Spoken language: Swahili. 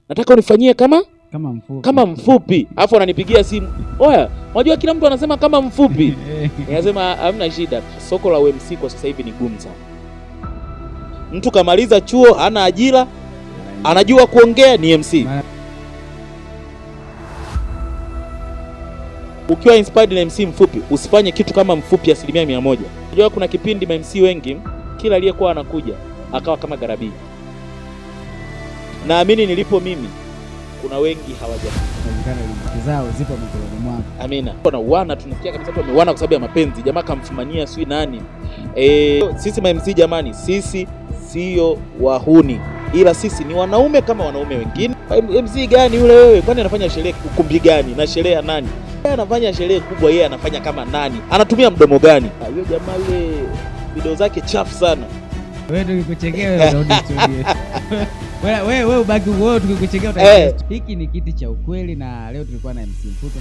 nataka unifanyie kama mfupi. Alafu ananipigia simu, oya, unajua kila mtu anasema kama mfupi. Nikasema hamna shida. Soko la UMC kwa sasa hivi ni gumu sana. Mtu kamaliza chuo, hana ajira, anajua kuongea, ni MC. Ukiwa inspired na MC mfupi, usifanye kitu kama mfupi 100%. Unajua kuna kipindi MC wengi, kila aliyekuwa anakuja akawa kama Garabii. Naamini nilipo mimi, kuna wengi hawajafika zao zipo mikononi mwako. Amina. Kuna uana, tunasikia kabisa watu wameuana kwa sababu ya mapenzi. Jamaa kamfumania sui nani. Sisi MC jamani, sisi sio wahuni, ila sisi ni wanaume kama wanaume wengine. MC gani yule wewe? Kwani anafanya sherehe ukumbi gani? Na sherehe ya nani? Yeye anafanya sherehe kubwa, yeye anafanya kama nani? Anatumia mdomo gani? Yule jamaa yule video zake chafu sana. Wewe tukikuchekea wewe unarudi studio. Wewe ubaki wewe tukikuchekea utaenda. Hiki ni kiti cha ukweli na leo tulikuwa na MC Mputo.